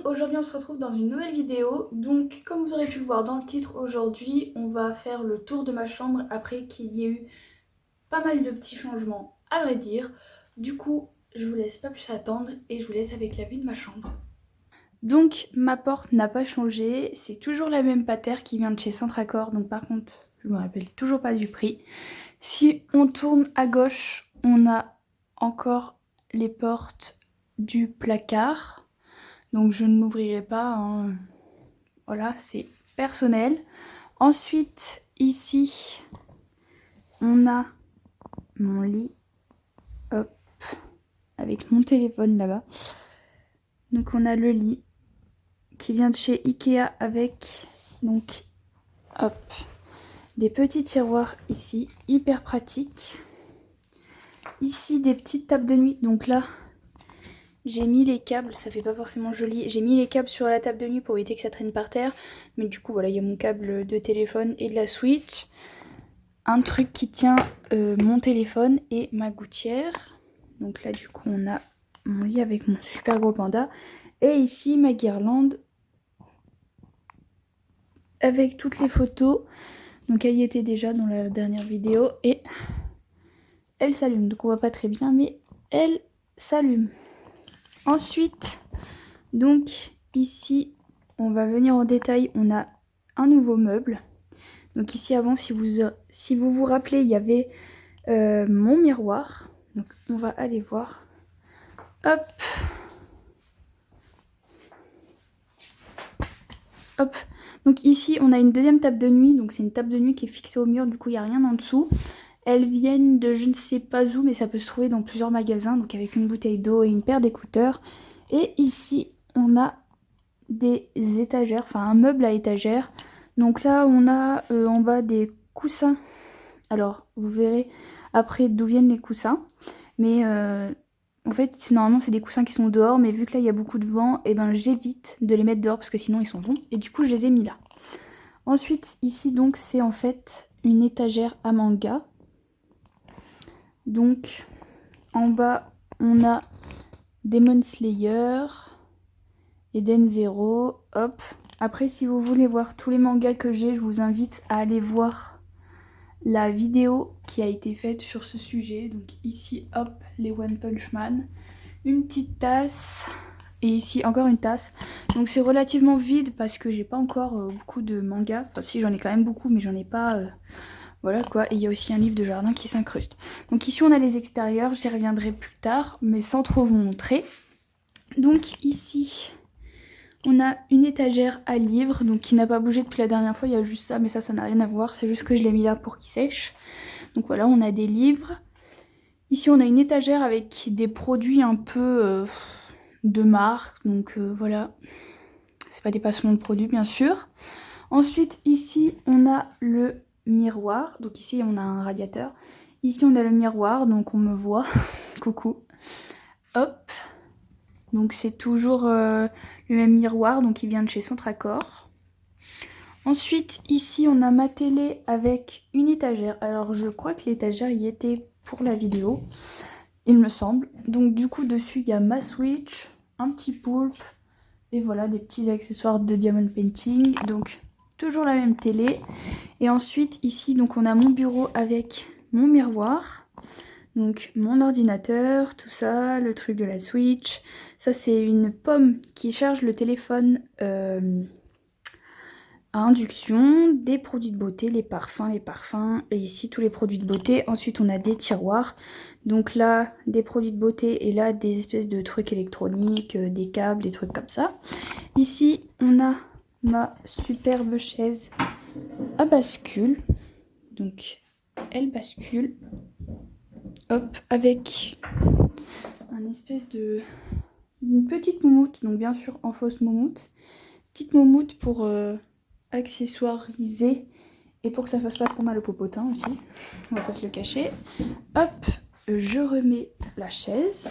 aujourd'hui on se retrouve dans une nouvelle vidéo. Donc comme vous aurez pu le voir dans le titre, aujourd'hui on va faire le tour de ma chambre après qu'il y ait eu pas mal de petits changements à vrai dire. Du coup je vous laisse pas plus attendre et je vous laisse avec la vue de ma chambre. Donc ma porte n'a pas changé, c'est toujours la même patère qui vient de chez Centracor, donc par contre je me rappelle toujours pas du prix. Si on tourne à gauche, on a encore les portes du placard. Donc je ne l'ouvrirai pas, hein. Voilà, c'est personnel. Ensuite, ici, on a mon lit, hop, avec mon téléphone là-bas. Donc on a le lit qui vient de chez Ikea avec, donc, hop, des petits tiroirs ici, hyper pratiques. Ici, des petites tables de nuit, donc là, j'ai mis les câbles, ça fait pas forcément joli, j'ai mis les câbles sur la table de nuit pour éviter que ça traîne par terre. Mais du coup voilà, il y a mon câble de téléphone et de la Switch. Un truc qui tient mon téléphone et ma gouttière. Donc là du coup on a mon lit avec mon super gros panda. Et ici ma guirlande avec toutes les photos. Donc elle y était déjà dans la dernière vidéo et elle s'allume. Donc on voit pas très bien mais elle s'allume. Ensuite, donc ici, on va venir en détail, on a un nouveau meuble. Donc ici avant, si vous vous rappelez, il y avait mon miroir. Donc on va aller voir. Hop. Hop. Donc ici, on a une deuxième table de nuit. Donc c'est une table de nuit qui est fixée au mur, du coup il n'y a rien en dessous. Elles viennent de je ne sais pas où, mais ça peut se trouver dans plusieurs magasins. Donc avec une bouteille d'eau et une paire d'écouteurs. Et ici, on a des étagères, enfin un meuble à étagère. Donc là, on a en bas des coussins. Alors, vous verrez après d'où viennent les coussins. Mais en fait, normalement, c'est des coussins qui sont dehors. Mais vu que là, il y a beaucoup de vent, et ben j'évite de les mettre dehors parce que sinon, ils sont bons. Et du coup, je les ai mis là. Ensuite, ici, donc, c'est en fait une étagère à manga. Donc, en bas, on a Demon Slayer, Eden Zero, hop. Après, si vous voulez voir tous les mangas que j'ai, je vous invite à aller voir la vidéo qui a été faite sur ce sujet. Donc ici, hop, les One Punch Man. Une petite tasse. Et ici, encore une tasse. Donc c'est relativement vide parce que j'ai pas encore beaucoup de mangas. Enfin si, j'en ai quand même beaucoup, mais j'en ai pas... Voilà quoi, et il y a aussi un livre de jardin qui s'incruste. Donc ici on a les extérieurs, j'y reviendrai plus tard, mais sans trop vous montrer. Donc ici, on a une étagère à livres, donc qui n'a pas bougé depuis la dernière fois, il y a juste ça, mais ça n'a rien à voir, c'est juste que je l'ai mis là pour qu'il sèche. Donc voilà, on a des livres. Ici on a une étagère avec des produits un peu de marque, donc voilà. C'est pas des placements de produits bien sûr. Ensuite ici on a le miroir, donc ici on a un radiateur. Ici on a le miroir, donc on me voit. Coucou. Hop. Donc c'est toujours le même miroir, donc il vient de chez Centracor. Ensuite ici on a ma télé avec une étagère. Alors je crois que l'étagère y était pour la vidéo, il me semble. Donc du coup dessus il y a ma Switch, un petit poulpe et voilà des petits accessoires de diamond painting. Donc toujours la même télé. Et ensuite ici donc on a mon bureau avec mon miroir. Donc mon ordinateur, tout ça, le truc de la Switch. Ça c'est une pomme qui charge le téléphone à induction. Des produits de beauté, les parfums. Et ici tous les produits de beauté. Ensuite on a des tiroirs. Donc là des produits de beauté et là des espèces de trucs électroniques, des câbles, des trucs comme ça. Ici on a ma superbe chaise à bascule. Donc elle bascule. Hop, avec une petite moumoute, donc bien sûr en fausse moumoute. Petite moumoute pour accessoiriser et pour que ça fasse pas trop mal au popotin aussi. On va pas se le cacher. Hop, je remets la chaise.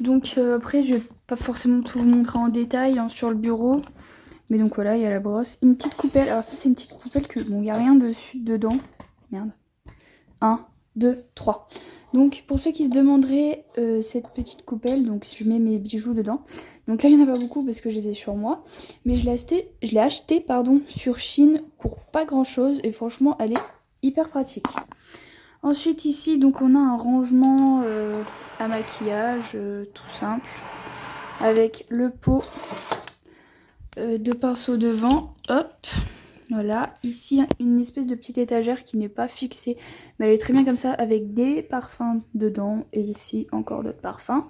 Donc après, je vais pas forcément tout vous montrer en détail hein, sur le bureau. Mais donc voilà, il y a la brosse. Une petite coupelle. Alors ça, c'est une petite coupelle que... Bon, il n'y a rien dessus dedans. Merde. 1, 2, 3. Donc pour ceux qui se demanderaient, cette petite coupelle, donc je mets mes bijoux dedans. Donc là il n'y en a pas beaucoup parce que je les ai sur moi. Mais je l'ai acheté pardon, sur Shein pour pas grand chose et franchement elle est hyper pratique. Ensuite ici donc on a un rangement à maquillage tout simple. Avec le pot de pinceau devant, hop. Voilà, ici une espèce de petite étagère qui n'est pas fixée, mais elle est très bien comme ça avec des parfums dedans et ici encore d'autres parfums.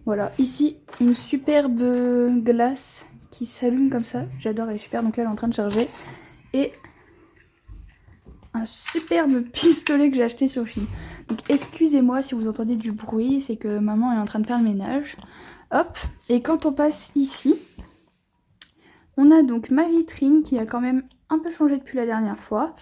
Voilà, ici une superbe glace qui s'allume comme ça, j'adore, elle est super, donc là elle est en train de charger. Et un superbe pistolet que j'ai acheté sur Shein. Donc excusez-moi si vous entendez du bruit, c'est que maman est en train de faire le ménage. Hop, et quand on passe ici, on a donc ma vitrine qui a quand même un peu changé depuis la dernière fois.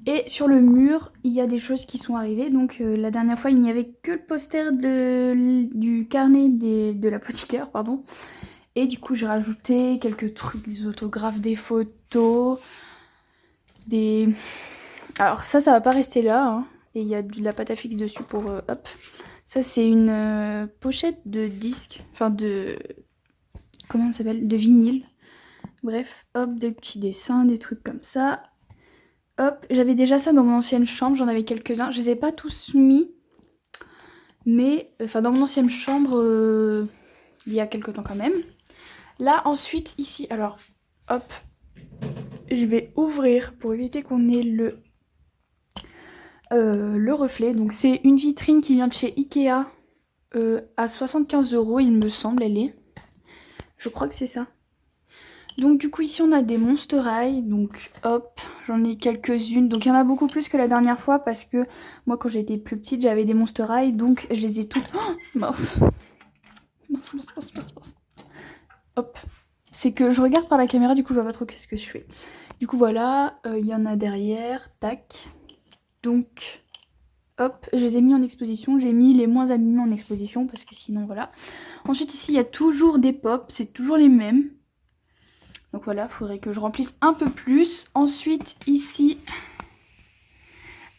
Et sur le mur, il y a des choses qui sont arrivées. Donc la dernière fois, il n'y avait que le poster du carnet de l'apothicaire, pardon. Et du coup, j'ai rajouté quelques trucs, des autographes, des photos, des... Alors ça va pas rester là, hein. Et il y a de la pâte à fixe dessus pour... hop. Ça, c'est une pochette de disque, enfin de... Comment ça s'appelle? De vinyle. Bref, hop, des petits dessins, des trucs comme ça. Hop, j'avais déjà ça dans mon ancienne chambre, j'en avais quelques-uns. Je les ai pas tous mis, mais... Enfin, dans mon ancienne chambre, il y a quelques temps quand même. Là, ensuite, ici, alors, hop, je vais ouvrir pour éviter qu'on ait le reflet. Donc, c'est une vitrine qui vient de chez Ikea à 75 €, il me semble, elle est. Je crois que c'est ça. Donc du coup ici on a des Monster High, donc hop, j'en ai quelques-unes. Donc il y en a beaucoup plus que la dernière fois parce que moi quand j'étais plus petite j'avais des Monster High, donc je les ai toutes... Oh, mince. Mince. Hop. C'est que je regarde par la caméra, du coup je vois pas trop ce que je fais. Du coup voilà, il y en a derrière, tac. Donc hop, je les ai mis en exposition, j'ai mis les moins abîmés en exposition parce que sinon voilà. Ensuite ici il y a toujours des pops, c'est toujours les mêmes. Donc voilà, il faudrait que je remplisse un peu plus. Ensuite, ici,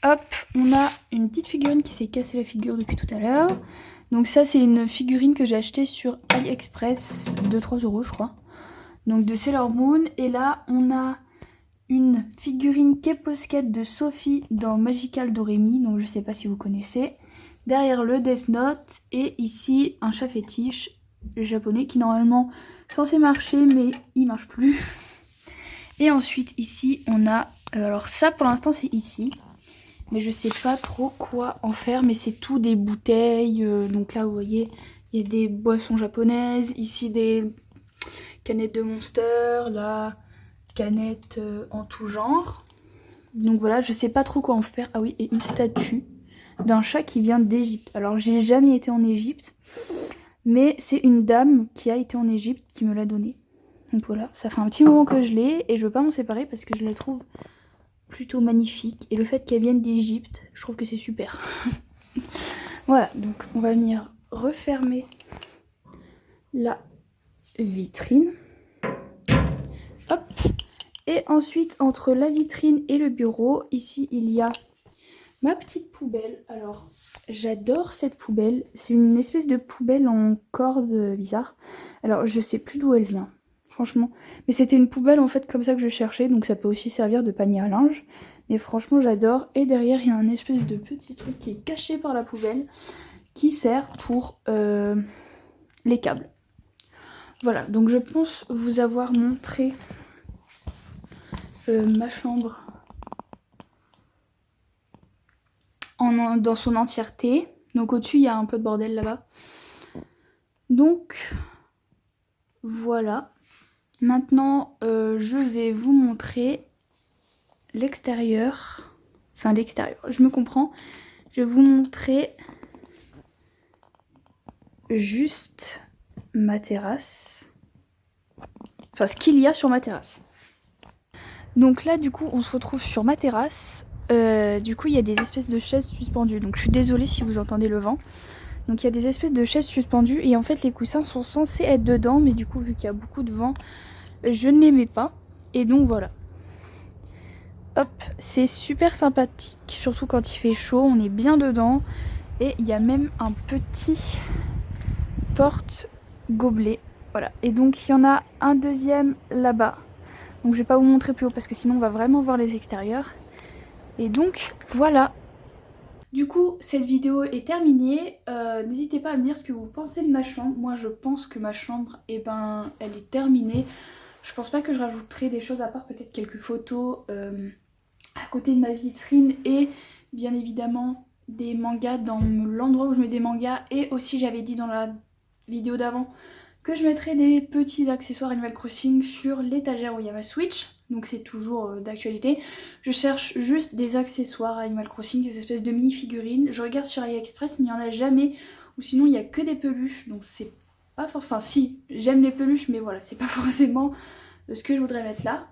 hop, on a une petite figurine qui s'est cassée la figure depuis tout à l'heure. Donc ça, c'est une figurine que j'ai achetée sur AliExpress, 2-3 € je crois. Donc de Sailor Moon. Et là, on a une figurine Keposket de Sophie dans Magical Doremi. Donc je sais pas si vous connaissez. Derrière le Death Note. Et ici, un chat fétiche japonais qui normalement censé marcher mais il marche plus. Et ensuite ici on a alors ça pour l'instant c'est ici, mais je sais pas trop quoi en faire, mais c'est tout des bouteilles. Donc là vous voyez il y a des boissons japonaises, ici des canettes de Monster, là canettes en tout genre. Donc voilà, je sais pas trop quoi en faire. Ah oui, et une statue d'un chat qui vient d'Égypte. Alors j'ai jamais été en Égypte, mais c'est une dame qui a été en Égypte qui me l'a donnée. Donc voilà, ça fait un petit moment que je l'ai et je veux pas m'en séparer parce que je la trouve plutôt magnifique. Et le fait qu'elle vienne d'Égypte, je trouve que c'est super. Voilà, donc on va venir refermer la vitrine. Hop. Et ensuite, entre la vitrine et le bureau, ici il y a ma petite poubelle. Alors, j'adore cette poubelle. C'est une espèce de poubelle en corde bizarre. Alors, je sais plus d'où elle vient, franchement. Mais c'était une poubelle en fait comme ça que je cherchais. Donc ça peut aussi servir de panier à linge. Mais franchement, j'adore. Et derrière, il y a un espèce de petit truc qui est caché par la poubelle qui sert pour les câbles. Voilà, donc je pense vous avoir montré ma chambre dans son entièreté. Donc au-dessus, il y a un peu de bordel là-bas. Donc, voilà. Maintenant, je vais vous montrer l'extérieur. Enfin, l'extérieur, je me comprends. Je vais vous montrer juste ma terrasse. Enfin, ce qu'il y a sur ma terrasse. Donc là, du coup, on se retrouve sur ma terrasse. Du coup, il y a des espèces de chaises suspendues. Donc je suis désolée si vous entendez le vent. Donc il y a des espèces de chaises suspendues et en fait les coussins sont censés être dedans, mais du coup vu qu'il y a beaucoup de vent, je ne les mets pas. Et donc voilà. Hop, c'est super sympathique, surtout quand il fait chaud, on est bien dedans. Et il y a même un petit porte-gobelet. Voilà, et donc il y en a un deuxième là-bas. Donc je vais pas vous montrer plus haut parce que sinon on va vraiment voir les extérieurs. Et donc voilà. Du coup, cette vidéo est terminée. N'hésitez pas à me dire ce que vous pensez de ma chambre. Moi, je pense que ma chambre, eh ben, elle est terminée. Je pense pas que je rajouterai des choses à part peut-être quelques photos à côté de ma vitrine et bien évidemment des mangas dans l'endroit où je mets des mangas. Et aussi, j'avais dit dans la vidéo d'avant que je mettrais des petits accessoires Animal Crossing sur l'étagère où il y a ma Switch. Donc c'est toujours d'actualité. Je cherche juste des accessoires Animal Crossing, des espèces de mini-figurines. Je regarde sur AliExpress mais il n'y en a jamais. Ou sinon il n'y a que des peluches. Donc c'est pas forcément... Enfin si, j'aime les peluches mais voilà, c'est pas forcément ce que je voudrais mettre là.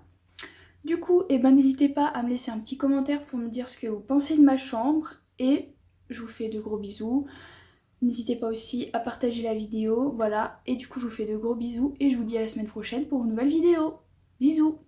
Du coup, eh ben, n'hésitez pas à me laisser un petit commentaire pour me dire ce que vous pensez de ma chambre. Et je vous fais de gros bisous. N'hésitez pas aussi à partager la vidéo, voilà. Et du coup, je vous fais de gros bisous et je vous dis à la semaine prochaine pour une nouvelle vidéo. Bisous!